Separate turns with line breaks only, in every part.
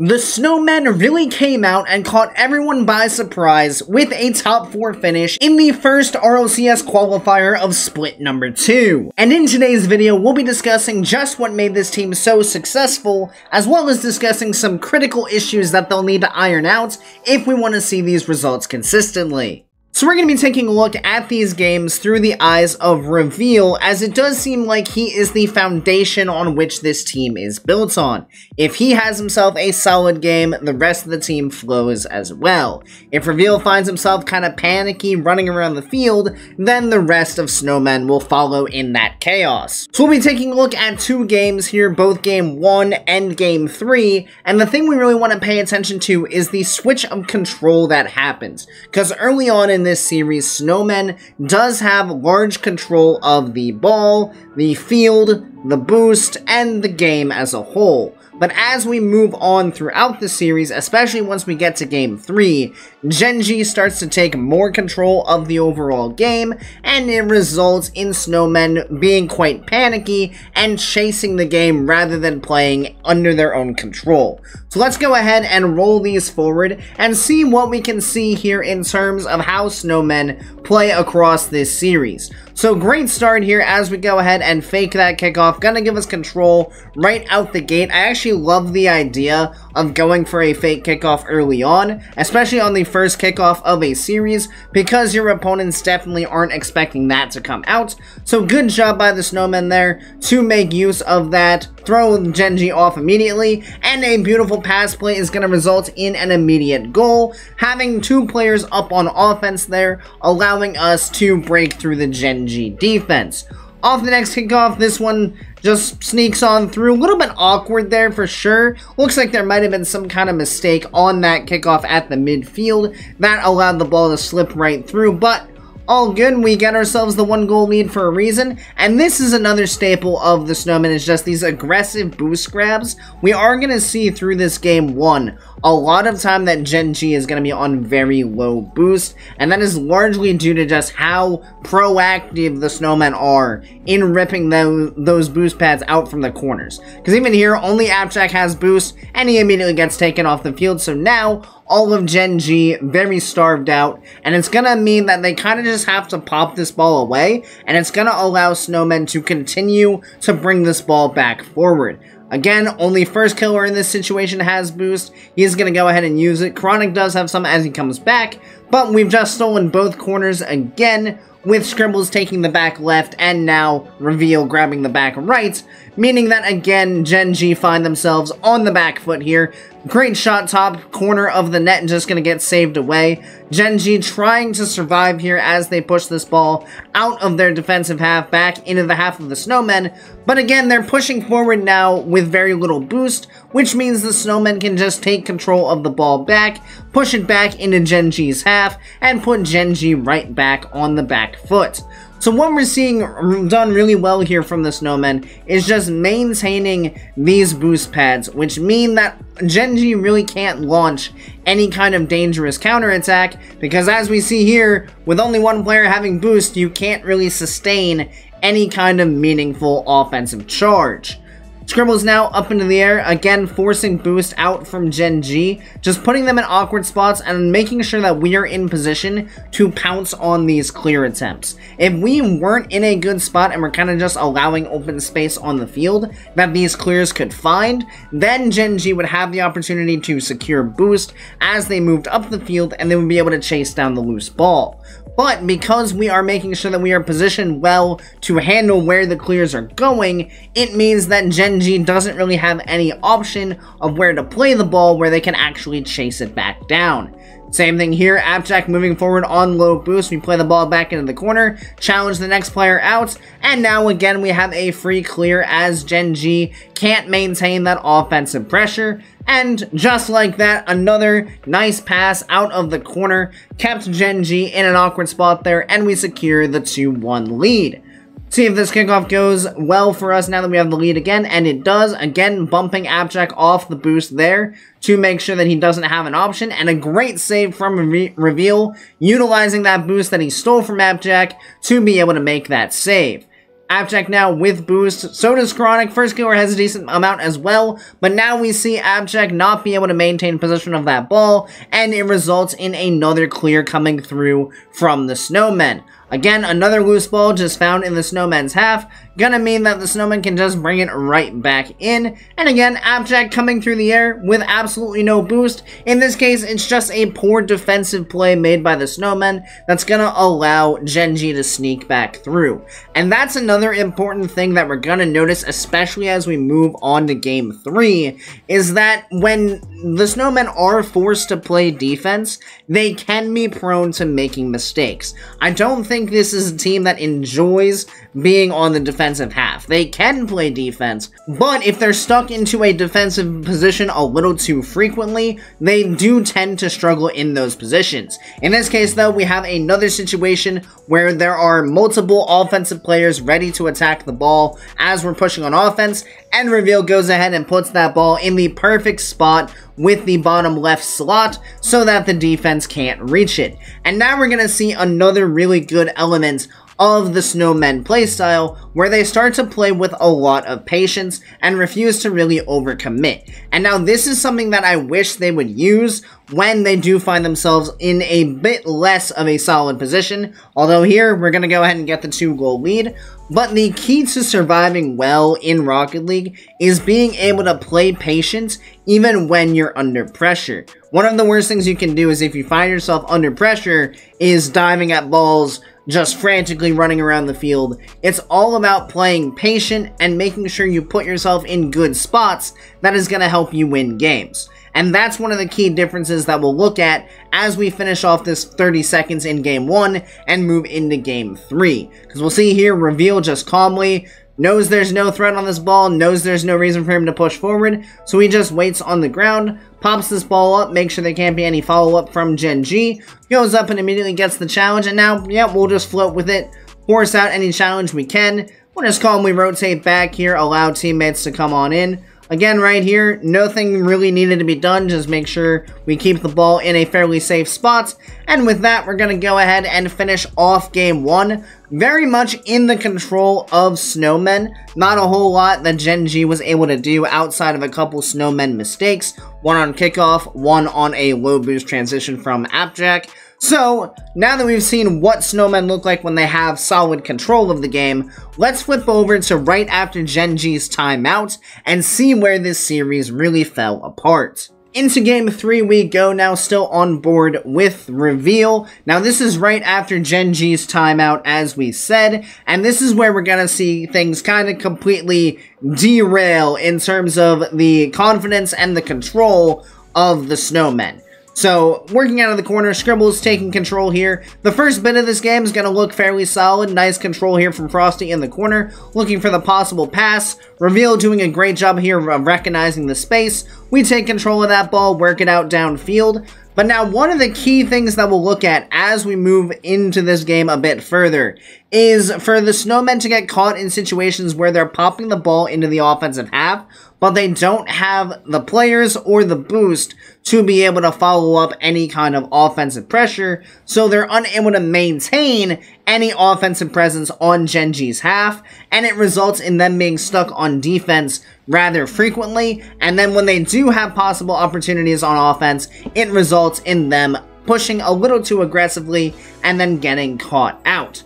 The Snowmen really came out and caught everyone by surprise with a top 4 finish in the first RLCS qualifier of split number 2. And in today's video, we'll be discussing just what made this team so successful, as well as discussing some critical issues that they'll need to iron out if we want to see these results consistently. So we're going to be taking a look at these games through the eyes of Reveal, as it does seem like he is the foundation on which this team is built on. If he has himself a solid game, the rest of the team flows as well. If Reveal finds himself kind of panicky running around the field, then the rest of Snowmen will follow in that chaos. So we'll be taking a look at 2 games here, both Game 1 and Game 3, and the thing we really want to pay attention to is the switch of control that happens, because early on in this series, Snowmen does have large control of the ball, the field, the boost, and the game as a whole. But as we move on throughout the series, especially once we get to Game 3, Genji starts to take more control of the overall game, and it results in Snowmen being quite panicky and chasing the game rather than playing under their own control. So let's go ahead and roll these forward and see what we can see here in terms of how Snowmen play across this series. So great start here as we go ahead and fake that kickoff, gonna give us control right out the gate. I actually love the idea of going for a fake kickoff early on, especially on the first kickoff of a series, because your opponents definitely aren't expecting that to come out. So good job by the Snowmen there to make use of that, throw Genji off immediately, and a beautiful pass play is going to result in an immediate goal, having 2 players up on offense there, allowing us to break through the Genji defense. Off the next kickoff, this one just sneaks on through. A little bit awkward there for sure. Looks like there might have been some kind of mistake on that kickoff at the midfield that allowed the ball to slip right through, but all good. We get ourselves the 1-goal lead for a reason, and this is another staple of the Snowmen, is just these aggressive boost grabs. We are going to see through this Game 1 a lot of time that Genji is going to be on very low boost, and that is largely due to just how proactive the Snowmen are in ripping those boost pads out from the corners. Because even here, only Appjack has boost, and he immediately gets taken off the field, so now all of Genji very starved out, and it's gonna mean that they kind of just have to pop this ball away, and it's gonna allow Snowmen to continue to bring this ball back forward. Again, only first killer in this situation has boost. He's going to go ahead and use it. Chronic does have some as he comes back, but we've just stolen both corners again, with Scribbles taking the back left and now Reveal grabbing the back right, meaning that again Genji find themselves on the back foot here. Great shot, top corner of the net, and just going to get saved away. Genji trying to survive here as they push this ball out of their defensive half back into the half of the Snowmen. But again, they're pushing forward now with very little boost, which means the Snowmen can just take control of the ball back, push it back into Genji's half, and put Genji right back on the back foot. So what we're seeing done really well here from the Snowmen is just maintaining these boost pads, which mean that Genji really can't launch any kind of dangerous counterattack, because as we see here, with only 1 player having boost, you can't really sustain any kind of meaningful offensive charge. Scribbles now up into the air, again forcing boost out from Genji, just putting them in awkward spots and making sure that we are in position to pounce on these clear attempts. If we weren't in a good spot and we're kind of just allowing open space on the field that these clears could find, then Genji would have the opportunity to secure boost as they moved up the field, and they would be able to chase down the loose ball. But because we are making sure that we are positioned well to handle where the clears are going, it means that Genji doesn't really have any option of where to play the ball where they can actually chase it back down. Same thing here, Appjack moving forward on low boost. We play the ball back into the corner, challenge the next player out, and now again we have a free clear as Genji can't maintain that offensive pressure. And just like that, another nice pass out of the corner kept Genji in an awkward spot there, and we secure the 2-1 lead. See if this kickoff goes well for us now that we have the lead again, and it does, again bumping Appjack off the boost there to make sure that he doesn't have an option, and a great save from Reveal, utilizing that boost that he stole from Appjack to be able to make that save. Abject now with boost, so does Chronic. First Killer has a decent amount as well, but now we see Abject not be able to maintain possession of that ball, and it results in another clear coming through from the Snowmen. Again, another loose ball just found in the Snowmen's half, gonna mean that the Snowmen can just bring it right back in. And again, Abject coming through the air with absolutely no boost. In this case, it's just a poor defensive play made by the Snowmen that's gonna allow Gen.G to sneak back through. And that's another important thing that we're gonna notice, especially as we move on to Game 3, is that when the Snowmen are forced to play defense, they can be prone to making mistakes. I don't think this is a team that enjoys being on the defensive half. They can play defense, but if they're stuck into a defensive position a little too frequently, they do tend to struggle in those positions. In this case, though, we have another situation where there are multiple offensive players ready to attack the ball as we're pushing on offense, and Reveal goes ahead and puts that ball in the perfect spot with the bottom left slot so that the defense can't reach it. And now we're going to see another really good element of the Snowmen playstyle, where they start to play with a lot of patience and refuse to really overcommit. And now this is something that I wish they would use when they do find themselves in a bit less of a solid position, although here we're going to go ahead and get the 2-goal lead. But the key to surviving well in Rocket League is being able to play patient even when you're under pressure. One of the worst things you can do is, if you find yourself under pressure, is diving at balls, just frantically running around the field. It's all about playing patient and making sure you put yourself in good spots that is going to help you win games. And that's one of the key differences that we'll look at as we finish off this 30 seconds in Game 1 and move into Game 3. Because we'll see here, Reveal just calmly knows there's no threat on this ball, knows there's no reason for him to push forward, so he just waits on the ground, pops this ball up, makes sure there can't be any follow-up from Gen.G, goes up and immediately gets the challenge, and now, yeah, we'll just float with it, force out any challenge we can. We'll just calmly rotate back here, allow teammates to come on in. Again, right here, nothing really needed to be done, just make sure we keep the ball in a fairly safe spot. And with that, we're going to go ahead and finish off Game 1, very much in the control of Snowmen. Not a whole lot that Gen.G was able to do outside of a couple Snowmen mistakes, one on kickoff, one on a low boost transition from Abject. So, now that we've seen what Snowmen look like when they have solid control of the game, let's flip over to right after Gen.G's timeout and see where this series really fell apart. Into Game 3 we go now, still on board with Reveal. Now this is right after Gen.G's timeout, as we said, and this is where we're gonna see things kind of completely derail in terms of the confidence and the control of the Snowmen. So, working out of the corner, Scribble's taking control here. The first bit of this game is going to look fairly solid. Nice control here from Frosty in the corner, looking for the possible pass. Reveal doing a great job here of recognizing the space. We take control of that ball, work it out downfield. But now, one of the key things that we'll look at as we move into this game a bit further is for the Snowmen to get caught in situations where they're popping the ball into the offensive half, but they don't have the players or the boost to be able to follow up any kind of offensive pressure, so they're unable to maintain any offensive presence on Gen.G's half, and it results in them being stuck on defense rather frequently, and then when they do have possible opportunities on offense, it results in them pushing a little too aggressively and then getting caught out.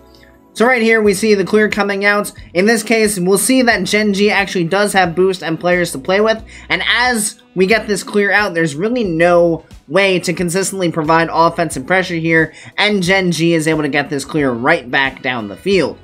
So right here, we see the clear coming out. In this case, we'll see that Gen.G actually does have boost and players to play with. And as we get this clear out, there's really no way to consistently provide offensive pressure here. And Gen.G is able to get this clear right back down the field.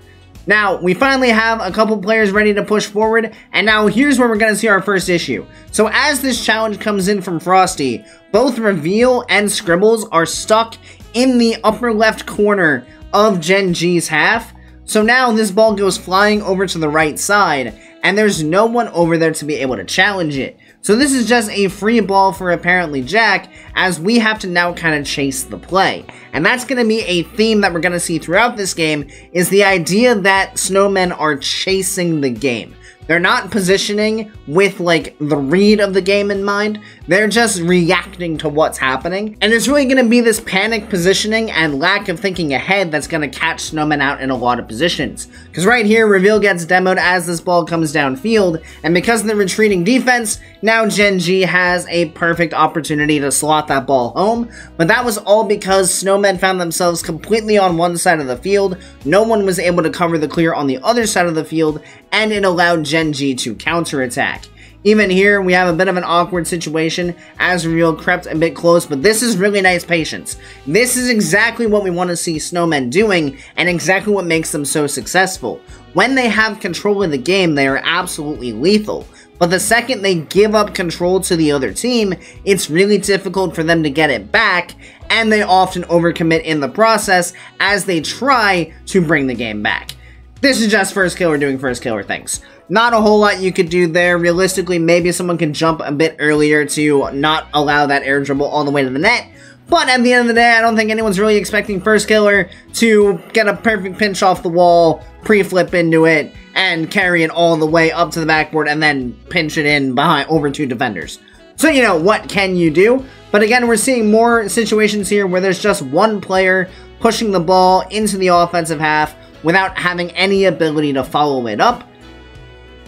Now, we finally have a couple players ready to push forward. And now here's where we're going to see our first issue. So as this challenge comes in from Frosty, both Reveal and Scribbles are stuck in the upper left corner of Gen.G's half. So now this ball goes flying over to the right side, and there's no one over there to be able to challenge it. So this is just a free ball for apparently Jack, as we have to now kind of chase the play. And that's going to be a theme that we're going to see throughout this game, is the idea that Snowmen are chasing the game. They're not positioning with, like, the read of the game in mind. They're just reacting to what's happening. And it's really going to be this panic positioning and lack of thinking ahead that's going to catch Snowmen out in a lot of positions. Because right here, Reveal gets demoed as this ball comes downfield. And because of the retreating defense, now Gen G has a perfect opportunity to slot that ball home. But that was all because Snowmen found themselves completely on one side of the field. No one was able to cover the clear on the other side of the field. And it allowed Gen G to counterattack. Even here, we have a bit of an awkward situation as Reveal crept a bit close, but this is really nice patience. This is exactly what we want to see Snowmen doing, and exactly what makes them so successful. When they have control of the game, they are absolutely lethal. But the second they give up control to the other team, it's really difficult for them to get it back, and they often overcommit in the process as they try to bring the game back. This is just first killer doing first killer things. Not a whole lot you could do there. Realistically, maybe someone can jump a bit earlier to not allow that air dribble all the way to the net. But at the end of the day, I don't think anyone's really expecting first killer to get a perfect pinch off the wall, pre-flip into it, and carry it all the way up to the backboard and then pinch it in behind over 2 defenders. So, you know, what can you do? But again, we're seeing more situations here where there's just one player pushing the ball into the offensive half without having any ability to follow it up.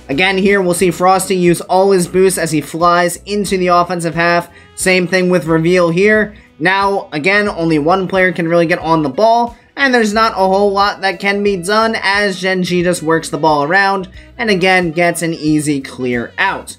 Again, here we'll see Frosty use all his boosts as he flies into the offensive half. Same thing with Reveal here. Now, again, only one player can really get on the ball, and there's not a whole lot that can be done as Gen G just works the ball around, and again, gets an easy clear out.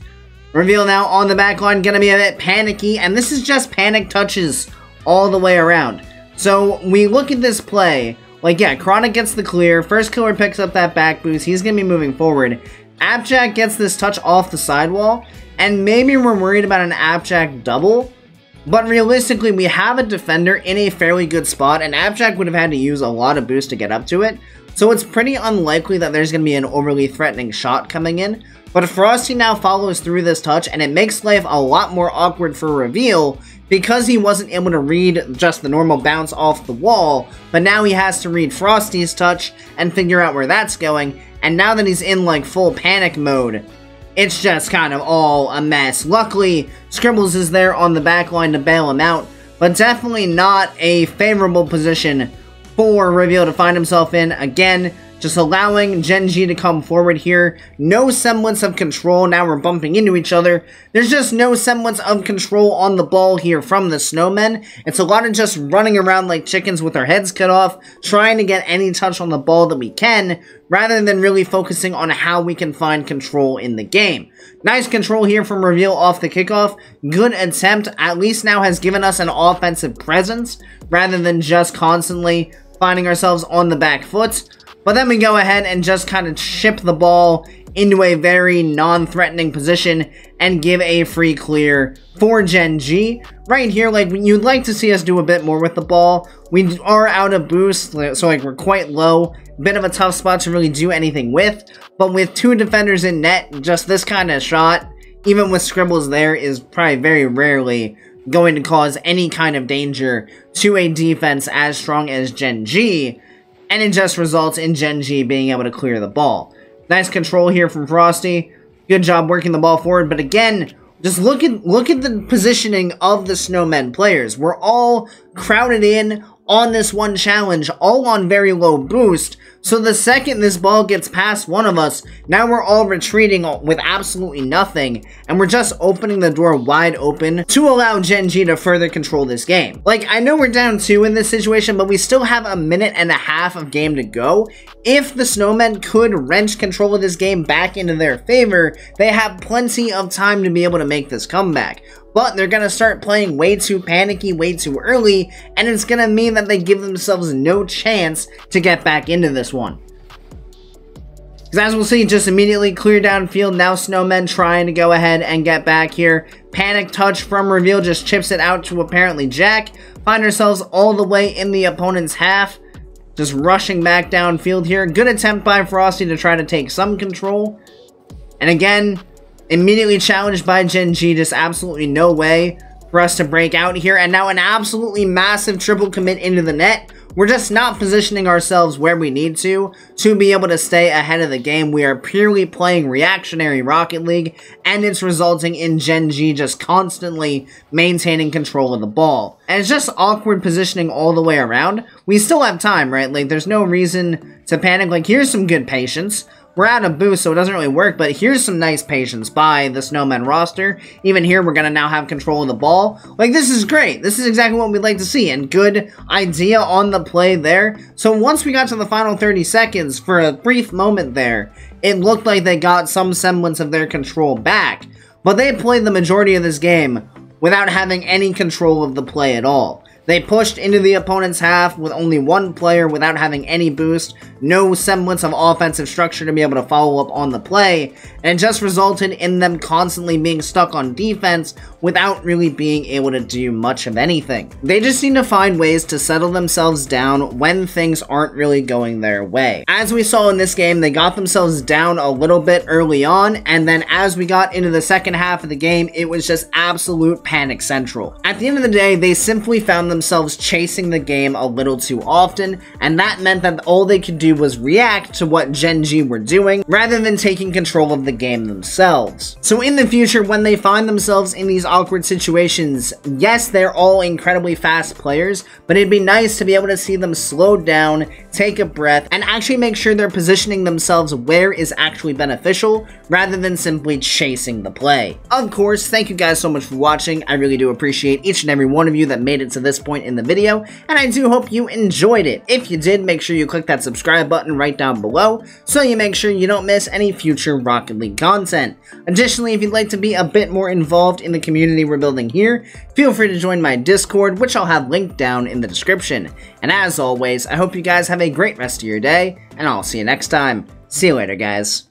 Reveal now on the back line, gonna be a bit panicky, and this is just panic touches all the way around. So, we look at this play. Like, yeah, Chronic gets the clear, first killer picks up that back boost, he's going to be moving forward. Appjack gets this touch off the sidewall, and maybe we're worried about an Appjack double, but realistically, we have a defender in a fairly good spot, and Appjack would have had to use a lot of boost to get up to it, so it's pretty unlikely that there's going to be an overly threatening shot coming in. But Frosty now follows through this touch, and it makes life a lot more awkward for Reveal, because he wasn't able to read just the normal bounce off the wall, but now he has to read Frosty's touch and figure out where that's going, and now that he's in like full panic mode, it's just kind of all a mess. Luckily, Scribbles is there on the back line to bail him out, but definitely not a favorable position for Reveal to find himself in. Again, just allowing Gen G to come forward here. No semblance of control. Now we're bumping into each other. There's just no semblance of control on the ball here from the Snowmen. It's a lot of just running around like chickens with our heads cut off, trying to get any touch on the ball that we can, rather than really focusing on how we can find control in the game. Nice control here from Reveal off the kickoff. Good attempt. At least now has given us an offensive presence, rather than just constantly finding ourselves on the back foot. But then we go ahead and just kind of ship the ball into a very non-threatening position and give a free clear for Gen G. Right here, like, you'd like to see us do a bit more with the ball. We are out of boost, so like we're quite low. Bit of a tough spot to really do anything with. But with 2 defenders in net, just this kind of shot, even with Scribbles there, is probably very rarely going to cause any kind of danger to a defense as strong as Gen G. And it just results in Gen G being able to clear the ball. Nice control here from Frosty. Good job working the ball forward. But again, just look at the positioning of the Snowmen players. We're all crowded in on this one challenge, all on very low boost. So the second this ball gets past one of us, now we're all retreating with absolutely nothing, and we're just opening the door wide open to allow Gen G to further control this game. Like, I know we're down 2 in this situation, but we still have a minute and a half of game to go. If the Snowmen could wrench control of this game back into their favor, they have plenty of time to be able to make this comeback. But they're going to start playing way too panicky, way too early, and it's going to mean that they give themselves no chance to get back into this one. Because as we'll see, just immediately clear downfield. Now Snowmen trying to go ahead and get back here. Panic touch from Reveal just chips it out to apparently Jack. Find ourselves all the way in the opponent's half. Just rushing back downfield here. Good attempt by Frosty to try to take some control. And again, immediately challenged by Gen G. Just absolutely no way for us to break out here. And now an absolutely massive triple commit into the net. We're just not positioning ourselves where we need to be able to stay ahead of the game. We are purely playing reactionary Rocket League, and it's resulting in Gen G just constantly maintaining control of the ball. And it's just awkward positioning all the way around. We still have time, right? Like, there's no reason to panic. Like, here's some good patience. We're out of boost, so it doesn't really work, but here's some nice patience by the Snowmen roster. Even here, we're going to now have control of the ball. Like, this is great. This is exactly what we'd like to see, and good idea on the play there. So once we got to the final 30 seconds, for a brief moment there, it looked like they got some semblance of their control back, but they played the majority of this game without having any control of the play at all. They pushed into the opponent's half with only one player without having any boost, no semblance of offensive structure to be able to follow up on the play, and it just resulted in them constantly being stuck on defense without really being able to do much of anything. They just need to find ways to settle themselves down when things aren't really going their way. As we saw in this game, they got themselves down a little bit early on, and then as we got into the second half of the game, it was just absolute panic central. At the end of the day, they simply found themselves chasing the game a little too often, and that meant that all they could do was react to what Gen G were doing, rather than taking control of the game themselves. So in the future, when they find themselves in these awkward situations, yes, they're all incredibly fast players, but it'd be nice to be able to see them slow down, take a breath, and actually make sure they're positioning themselves where is actually beneficial, rather than simply chasing the play. Of course, thank you guys so much for watching. I really do appreciate each and every one of you that made it to this point in the video, and I do hope you enjoyed it. If you did, make sure you click that subscribe button right down below, so you make sure you don't miss any future Rocket League content. Additionally, if you'd like to be a bit more involved in the community we're building here, feel free to join my Discord, which I'll have linked down in the description. And as always, I hope you guys have a great rest of your day, and I'll see you next time. See you later, guys.